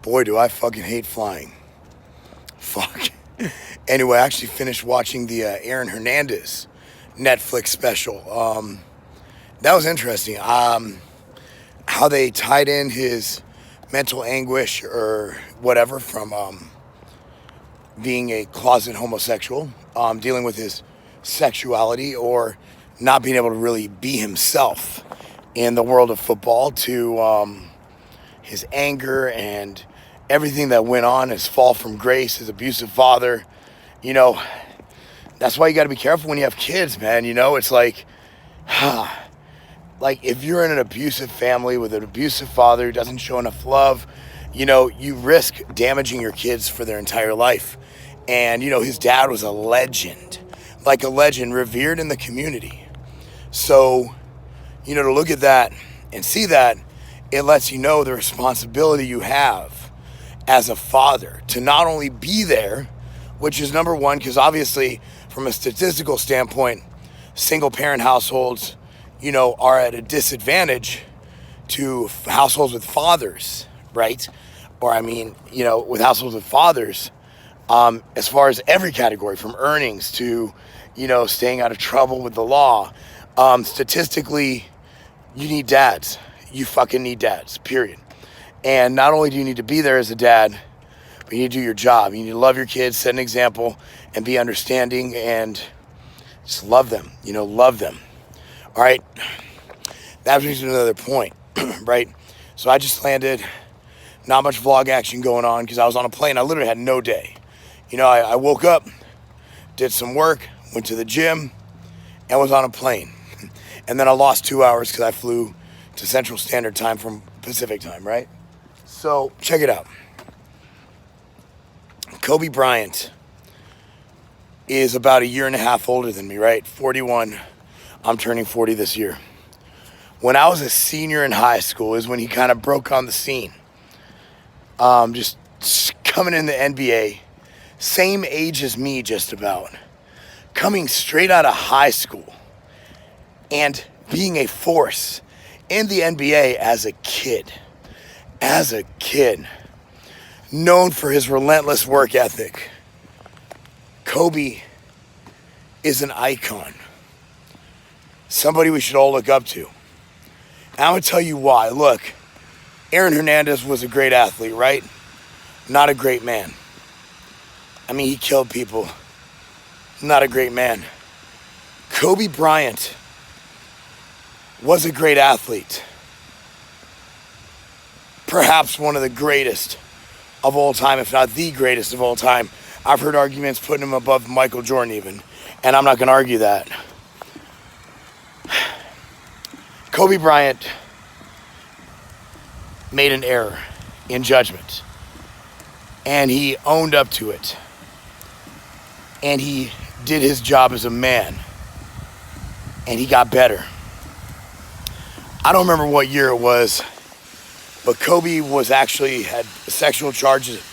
Boy, do I fucking hate flying. Fuck. Anyway, I actually finished watching the Aaron Hernandez Netflix special. That was interesting. How they tied in his mental anguish or whatever from being a closet homosexual, dealing with his sexuality or not being able to really be himself in the world of football, to his anger and everything that went on, his fall from grace, his abusive father. You know, that's why you got to be careful when you have kids, man. You know, it's like, like if you're in an abusive family with an abusive father who doesn't show enough love, you know, you risk damaging your kids for their entire life. And, you know, his dad was a legend, like a legend, revered in the community. So, you know, to look at that and see that, it lets you know the responsibility you have as a father to not only be there, which is number one, because obviously from a statistical standpoint, single parent households, you know, are at a disadvantage to households with fathers, right? Or I mean, you know, with households with fathers, as far as every category, from earnings to, you know, staying out of trouble with the law. Statistically, you need dads. You fucking need dads, period. And not only do you need to be there as a dad, but you need to do your job. You need to love your kids, set an example, and be understanding, and just love them, you know, love them. All right, that brings me to another point, right? So I just landed, not much vlog action going on because I was on a plane. I literally had no day. You know, I woke up, did some work, went to the gym, and was on a plane. And then I lost 2 hours because I flew to Central Standard Time from Pacific Time, right? So check it out. Kobe Bryant is about a year and a half older than me, right? 41. I'm turning 40 this year. When I was a senior in high school is when he kind of broke on the scene. Just coming in the NBA, same age as me just about. Coming straight out of high school and being a force in the NBA as a kid. As a kid. Known for his relentless work ethic. Kobe is an icon. Somebody we should all look up to. And I'm going to tell you why. Look, Aaron Hernandez was a great athlete, right? Not a great man. I mean, he killed people. Not a great man. Kobe Bryant was a great athlete. Perhaps one of the greatest of all time, if not the greatest of all time. I've heard arguments putting him above Michael Jordan even, and I'm not going to argue that. Kobe Bryant made an error in judgment, and he owned up to it, and he did his job as a man, and he got better. I don't remember what year it was, but Kobe was actually had sexual charges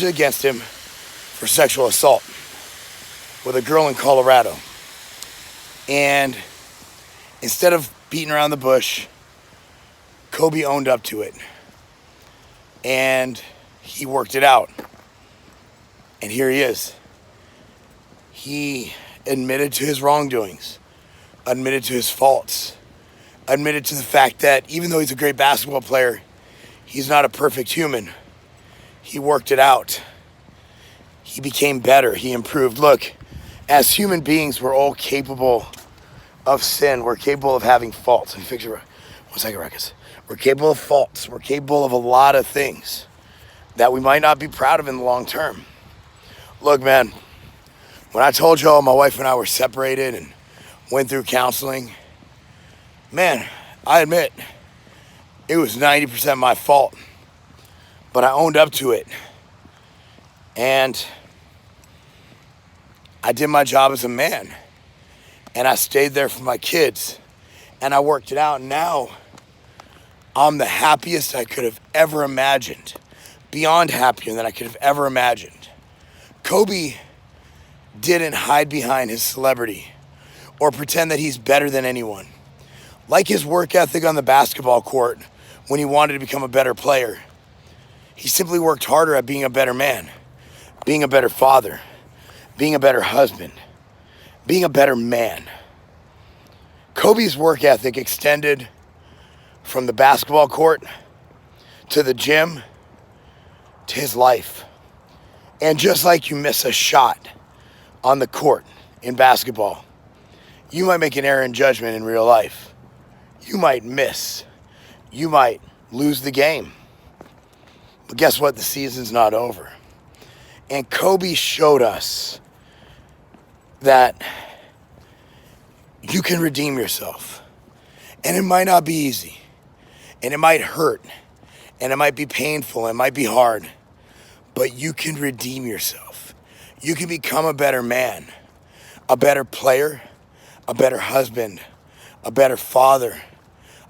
against him for sexual assault with a girl in Colorado. And instead of beating around the bush, Kobe owned up to it. And he worked it out. And here he is. He admitted to his wrongdoings, admitted to his faults, admitted to the fact that even though he's a great basketball player, he's not a perfect human. He worked it out. He became better. He improved. Look, as human beings, we're all capable of sin. We're capable of having faults. And fix your 1 second, Ruckus. We're capable of faults. We're capable of a lot of things that we might not be proud of in the long term. Look, man, when I told y'all my wife and I were separated and went through counseling, man, I admit it was 90% my fault, but I owned up to it. And I did my job as a man, and I stayed there for my kids, and I worked it out. And now I'm the happiest I could have ever imagined, beyond happier than I could have ever imagined. Kobe didn't hide behind his celebrity or pretend that he's better than anyone. Like his work ethic on the basketball court when he wanted to become a better player, He simply worked harder at being a better man, being a better father, being a better husband, being a better man. Kobe's work ethic extended from the basketball court to the gym to his life. And just like you miss a shot on the court in basketball, you might make an error in judgment in real life. You might miss. You might lose the game. But guess what? The season's not over. And Kobe showed us that you can redeem yourself. And it might not be easy. And it might hurt. And it might be painful. It might be hard. But you can redeem yourself. You can become a better man, a better player, a better husband, a better father,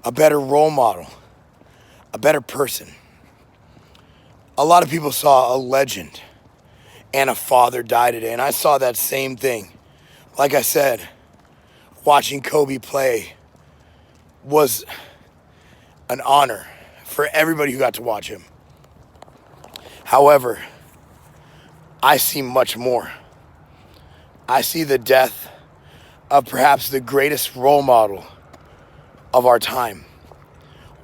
a better role model, a better person. A lot of people saw a legend and a father die today, and I saw that same thing. Like I said, watching Kobe play was an honor for everybody who got to watch him. However, I see much more. I see the death of perhaps the greatest role model of our time.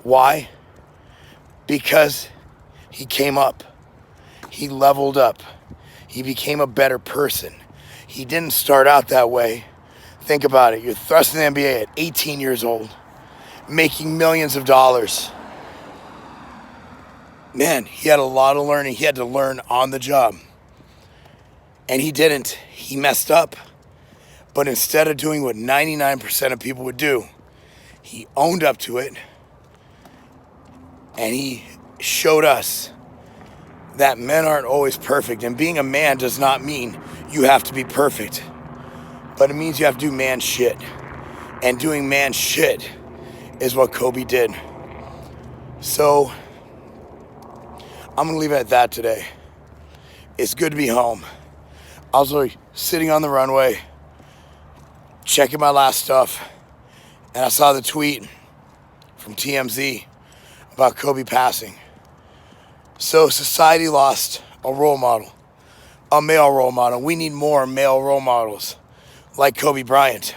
Why? Because he came up. He leveled up. He became a better person. He didn't start out that way. Think about it. You're thrust in the NBA at 18 years old, making millions of dollars. Man, he had a lot of learning. He had to learn on the job. And he didn't. He messed up. But instead of doing what 99% of people would do, he owned up to it. And he showed us that men aren't always perfect. And being a man does not mean you have to be perfect. But it means you have to do man shit. And doing man shit is what Kobe did. So I'm going to leave it at that today. It's good to be home. I was like sitting on the runway, checking my last stuff, and I saw the tweet from TMZ about Kobe passing. So society lost a role model, a male role model. We need more male role models like Kobe Bryant.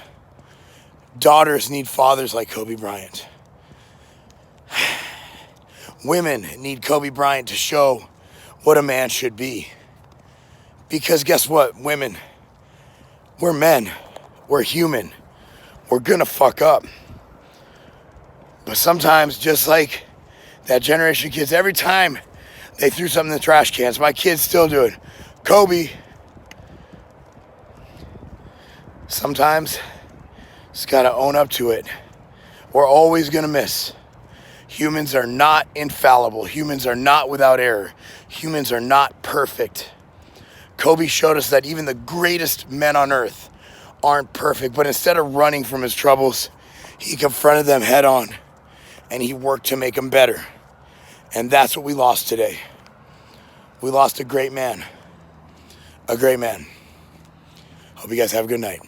Daughters need fathers like Kobe Bryant. Women need Kobe Bryant to show what a man should be. Because guess what, women? We're men. We're human. We're gonna fuck up. But sometimes, just like that generation of kids, every time they threw something in the trash cans, my kids still do it. Kobe. Sometimes, just gotta own up to it. We're always gonna miss. Humans are not infallible. Humans are not without error. Humans are not perfect. Kobe showed us that even the greatest men on earth aren't perfect, but instead of running from his troubles, he confronted them head on and he worked to make them better. And that's what we lost today. We lost a great man. A great man. Hope you guys have a good night.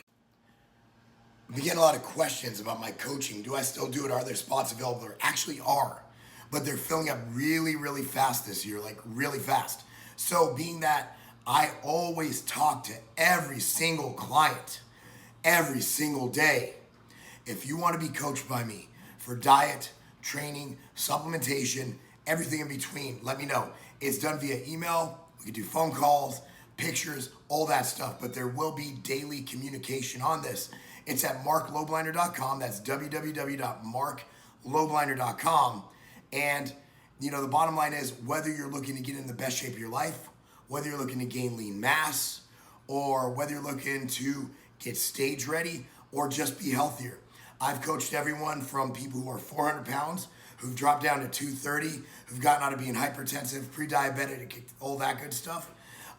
We get a lot of questions about my coaching. Do I still do it? Are there spots available? There actually are, but they're filling up really, really fast this year, like really fast. So being that I always talk to every single client, every single day. If you want to be coached by me for diet, training, supplementation, everything in between, let me know. It's done via email. We can do phone calls, pictures, all that stuff, but there will be daily communication on this. It's at marclobliner.com. That's www.marclobliner.com. And, you know, the bottom line is whether you're looking to get in the best shape of your life, whether you're looking to gain lean mass, or whether you're looking to get stage ready, or just be healthier. I've coached everyone from people who are 400 pounds, who've dropped down to 230, who've gotten out of being hypertensive, pre-diabetic, all that good stuff.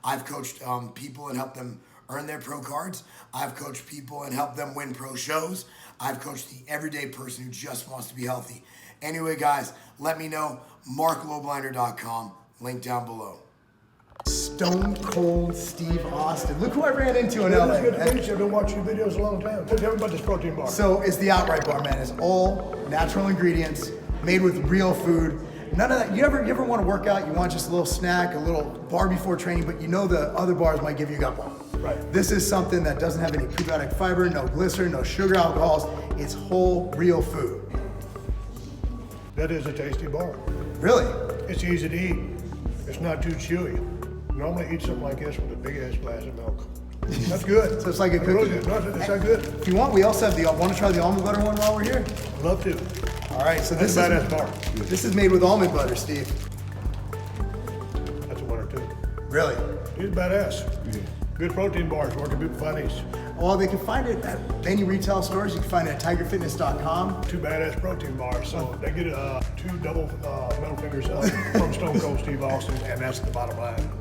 I've coached people and helped them earn their pro cards. I've coached people and helped them win pro shows. I've coached the everyday person who just wants to be healthy. Anyway, guys, let me know. marclobliner.com, link down below. Stone Cold Steve Austin. Look who I ran into in LA. It's good to meet you. I've been watching your videos a long time. Tell everybody this protein bar. So it's the Outright Bar, man. It's all natural ingredients, made with real food. None of that. You ever want to work out? You want just a little snack, a little bar before training, but you know the other bars might give you gut bomb. Right. This is something that doesn't have any prebiotic fiber, no glycerin, no sugar alcohols. It's whole, real food. That is a tasty bar. Really? It's easy to eat. It's not too chewy. Normally eat something like this with a big ass glass of milk. That's good. So it's like a Really cookie. good. No, it's not good. If you want, we also have the. Want to try the almond butter one while we're here? Love to. All right. So That's this a is badass bar. this is made with almond butter, Steve. That's a winner too. Really? He's badass. Good protein bars. Where can people find these? Well, they can find it at any retail stores. You can find it at tigerfitness.com. 2 badass protein bars. So they get 2 double middle fingers up from Stone Cold Steve Austin, and that's the bottom line.